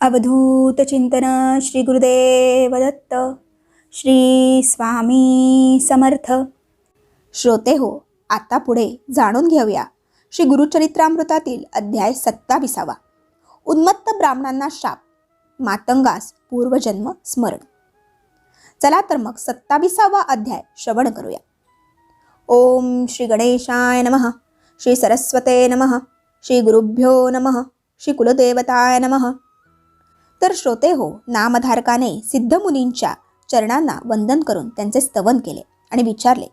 अवधूत चिंतन श्री गुरुदेव दत्त. श्री स्वामी समर्थ. श्रोते हो, आता पुढे जाणून घेऊया श्री गुरुचरित्रामृतातील अध्याय 27. उन्मत्त ब्राह्मणांना शाप, मातंगास पूर्वजन्म स्मरण. चला तर मग 27वा अध्याय श्रवण करूया. ओम श्री गणेशाय नमः. श्री सरस्वते नमः. श्री गुरुभ्यो नमः. श्री कुलदेवताय नमः. तर श्रोते हो, नामधारकाने सिद्धमुनींच्या चरणांना वंदन करून त्यांचे स्तवन केले आणि विचारले.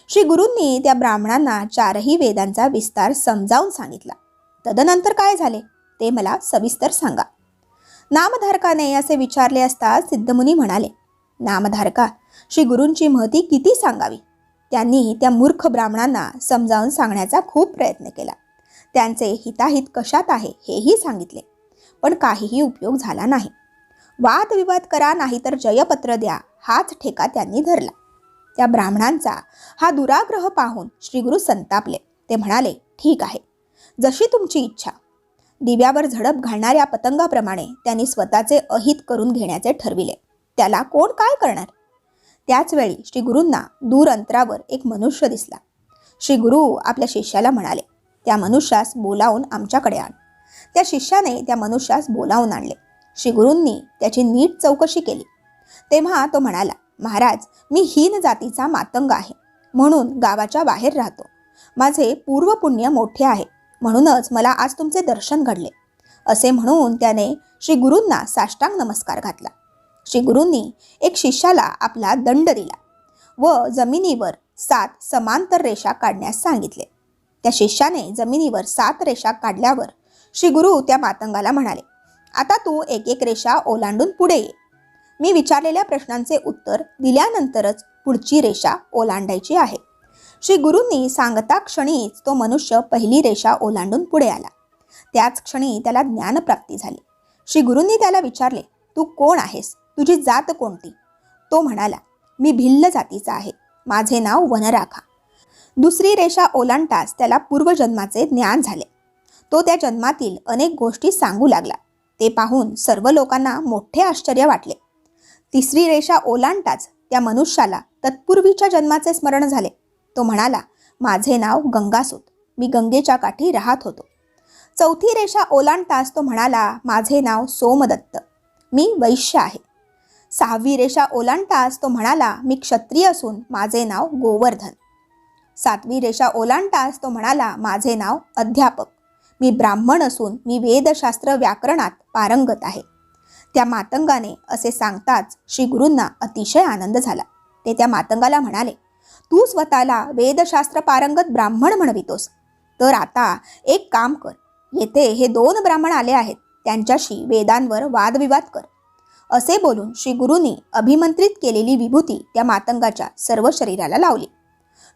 श्री गुरूंनी त्या ब्राह्मणांना 4ही वेदांचा विस्तार समजावून सांगितला. तदनंतर काय झाले ते मला सविस्तर सांगा. नामधारकाने असे विचारले असता सिद्धमुनी म्हणाले, नामधारका, श्री गुरूंची महती किती सांगावी. त्यांनी त्या मूर्ख ब्राह्मणांना समजावून सांगण्याचा खूप प्रयत्न केला. त्यांचे हिताहित कशात आहे हेही सांगितले, पण काहीही उपयोग झाला नाही. वादविवाद करा नाहीतर जयपत्र द्या हाच ठेका त्यांनी धरला. त्या ब्राह्मणांचा हा दुराग्रह पाहून श्रीगुरु संतापले. ते म्हणाले, ठीक आहे, जशी तुमची इच्छा. दिव्यावर झडप घालणाऱ्या पतंगाप्रमाणे त्यांनी स्वतःचे अहित करून घेण्याचे ठरविले. त्याला कोण काय करणार. त्याच वेळी श्री गुरूंना दूर अंतरावर एक मनुष्य दिसला. श्री गुरु आपल्या शिष्याला म्हणाले, त्या मनुष्यास बोलावून आमच्याकडे आण. त्या शिष्याने त्या मनुष्यास बोलावून आणले. श्री गुरूंनी त्याची नीट चौकशी केली. तेव्हा तो म्हणाला, महाराज, मी हीन जातीचा मातंग आहे, म्हणून गावाच्या बाहेर राहतो. माझे पूर्वपुण्य मोठे आहे, म्हणूनच मला आज तुमचे दर्शन घडले. असे म्हणून त्याने श्री गुरूंना साष्टांग नमस्कार घातला. श्री गुरूंनी एक शिष्याला आपला दंड दिला व जमिनीवर 7 समांतर रेषा काढण्यास सांगितले. त्या शिष्याने जमिनीवर 7 रेषा काढल्यावर श्री गुरु त्या मातंगाला म्हणाले, आता तू एक एक रेषा ओलांडून पुढे ये. मी विचारलेल्या प्रश्नांचे उत्तर दिल्यानंतरच पुढची रेषा ओलांडायची आहे. श्री गुरूंनी सांगता क्षणीच तो मनुष्य पहिली रेषा ओलांडून पुढे आला. त्याच क्षणी त्याला ज्ञानप्राप्ती झाली. श्री गुरूंनी त्याला विचारले, तू कोण आहेस, तुझी जात कोणती. तो म्हणाला, मी भिल्ल जातीचा आहे, माझे नाव वनराखा. दुसरी रेषा ओलांडताच त्याला पूर्वजन्माचे ज्ञान झाले. तो त्या जन्मातील अनेक गोष्टी सांगू लागला. ते पाहून सर्व लोकांना मोठे आश्चर्य वाटले. तिसरी रेषा ओलांडताच त्या मनुष्याला तत्पूर्वीच्या जन्माचे स्मरण झाले. तो म्हणाला, माझे नाव गंगासूत, मी गंगेच्या काठी राहत होतो. चौथी रेषा ओलांडताच तो म्हणाला, माझे नाव सोमदत्त, मी वैश्य आहे. 6वी रेषा ओलांडताच तो म्हणाला, मी क्षत्रिय असून माझे नाव गोवर्धन. 7वी रेषा ओलांडताच तो म्हणाला, माझे नाव अध्यापक, मी ब्राह्मण असून मी वेदशास्त्र व्याकरणात पारंगत आहे. त्या मातंगाने असे सांगताच श्री गुरूंना अतिशय आनंद झाला. ते त्या मातंगाला म्हणाले, तू स्वतःला वेदशास्त्र पारंगत ब्राह्मण म्हणवितोस, तर आता एक काम कर. येथे हे 2 ब्राह्मण आले आहेत, त्यांच्याशी वेदांवर वादविवाद कर. असे बोलून श्री गुरूंनी अभिमंत्रित केलेली विभूती त्या मातंगाच्या सर्व शरीराला लावली.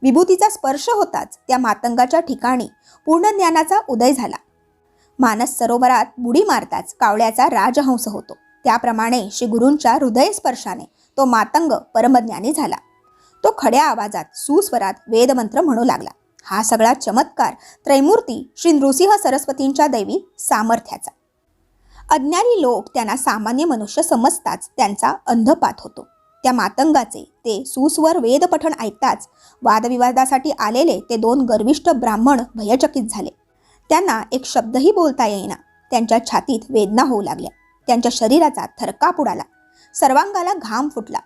विभूतीचा स्पर्श होताच त्या मातंगाच्या ठिकाणी पूर्ण ज्ञानाचा उदय झाला. मानस सरोवरात बुडी मारताच कावळ्याचा राजहंस होतो, त्याप्रमाणे श्री गुरूंच्या हृदय स्पर्शाने तो मातंग परमज्ञानी झाला. तो खड्या आवाजात सुस्वरात वेदमंत्र म्हणू लागला. हा सगळा चमत्कार त्रैमूर्ती श्री नृसिंह सरस्वतींच्या दैवी सामर्थ्याचा. अज्ञानी लोक त्यांना सामान्य मनुष्य समजताच त्यांचा अंधपात होतो. त्या मातंगाचे ते सुस्वर वेदपठण ऐकताच वादविवादासाठी आलेले ते 2 गर्विष्ठ ब्राह्मण भयचकित झाले. त्यांना एक शब्दही बोलता येईना. त्यांच्या छातीत वेदना होऊ लागल्या. त्यांच्या शरीराचा थरकाप उडाला. सर्वांगाला घाम फुटला.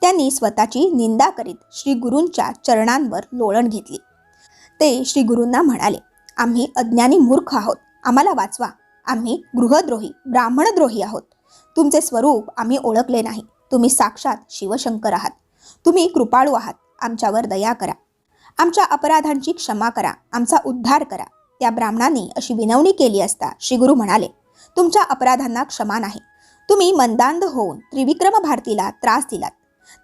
त्यांनी स्वतःची निंदा करीत श्री गुरूंच्या चरणांवर लोळण घेतली. ते श्री गुरूंना म्हणाले, आम्ही अज्ञानी मूर्ख आहोत, आम्हाला वाचवा. आम्ही गृहद्रोही ब्राह्मणद्रोही आहोत. तुमचे स्वरूप आम्ही ओळखले नाही. तुम्ही साक्षात शिवशंकर आहात. तुम्ही कृपाळू आहात. आमच्यावर दया करा. आमच्या अपराधांची क्षमा करा. आमचा उद्धार करा. त्या ब्राह्मणांनी अशी विनवणी केली असता श्री गुरु म्हणाले, तुमच्या अपराधांना क्षमा नाही. तुम्ही मंदांध होऊन त्रिविक्रम भारतीला त्रास दिलात,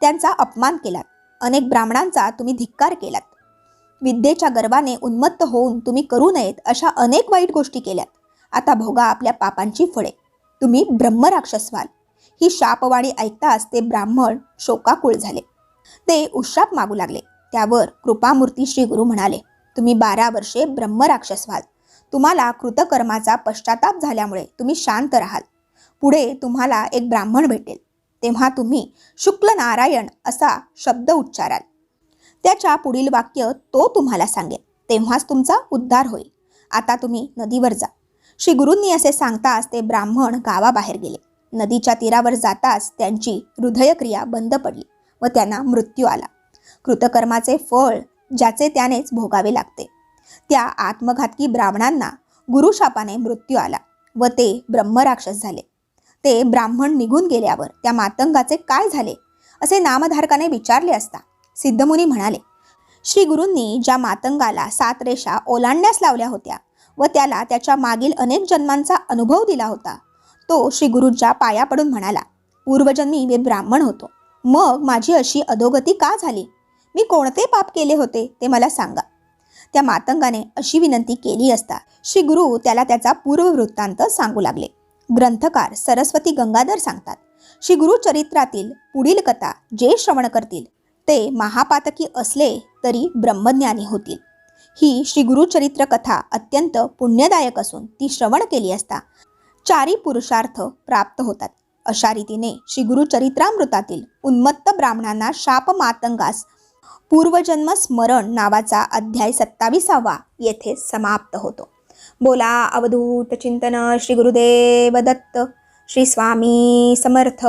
त्यांचा अपमान केलात. अनेक ब्राह्मणांचा तुम्ही धिक्कार केलात. विद्येच्या गर्वाने उन्मत्त होऊन तुम्ही करू नयेत अशा अनेक वाईट गोष्टी केल्यात. आता भोगा आपल्या पापांची फळे. तुम्ही ब्रह्मराक्षस व्हाल. ही शापवाणी ऐकताच ते ब्राह्मण शोकाकुळ झाले. ते उशाप मागू लागले. त्यावर कृपामूर्ती श्री गुरु म्हणाले, तुम्ही 12 वर्षे ब्रह्मराक्षस व्हाल. तुम्हाला कृतकर्माचा पश्चाताप झाल्यामुळे तुम्ही शांत राहाल. पुढे तुम्हाला एक ब्राह्मण भेटेल, तेव्हा तुम्ही शुक्ल नारायण असा शब्द उच्चाराल. त्याच्या पुढील वाक्य तो तुम्हाला सांगेल, तेव्हाच तुमचा उद्धार होईल. आता तुम्ही नदीवर जा. श्री गुरूंनी असे सांगताच ते ब्राह्मण गावाबाहेर गेले. नदीच्या तीरावर जाताच त्यांची हृदयक्रिया बंद पडली व त्यांना मृत्यू आला. कृतकर्माचे फळ ज्याचे त्यानेच भोगावे लागते. त्या आत्मघातकी ब्राह्मणांना गुरुशापाने मृत्यू आला व ते ब्रह्मराक्षस झाले. ते ब्राह्मण निघून गेल्यावर त्या मातंगाचे काय झाले असे नामधारकाने विचारले असता सिद्धमुनी म्हणाले, श्री गुरूंनी ज्या मातंगाला 7 रेषा ओलांडण्यास लावल्या होत्या व त्याला त्याच्या मागील अनेक जन्मांचा अनुभव दिला होता, तो श्री गुरूंच्या पाया पडून म्हणाला, पूर्वजन्मी मी ब्राह्मण होतो, मग माझी अशी अधोगती का झाली? मी कोणते पाप केले होते ते मला सांगा. त्या मातंगाने अशी विनंती केली असता श्री गुरु त्याला त्याचा पूर्ववृत्तांत सांगू लागले. ग्रंथकार सरस्वती गंगाधर सांगतात, श्री गुरु चरित्रातील पुढील कथा जे श्रवण करतील ते महापातकी असले तरी ब्रह्मज्ञानी होतील. ही श्री गुरुचरित्र कथा अत्यंत पुण्यदायक असून ती श्रवण केली असता 4 पुरुषार्थ प्राप्त होतात. अशा रीतीने श्री गुरुचरित्रामृतातील उन्मत्त ब्राह्मणांना शाप मातंगास पूर्वजन्म स्मरण नावाचा अध्याय 27वा येथे समाप्त होतो. बोला अवधूत चिंतन श्री गुरुदेव दत्त. श्री स्वामी समर्थ.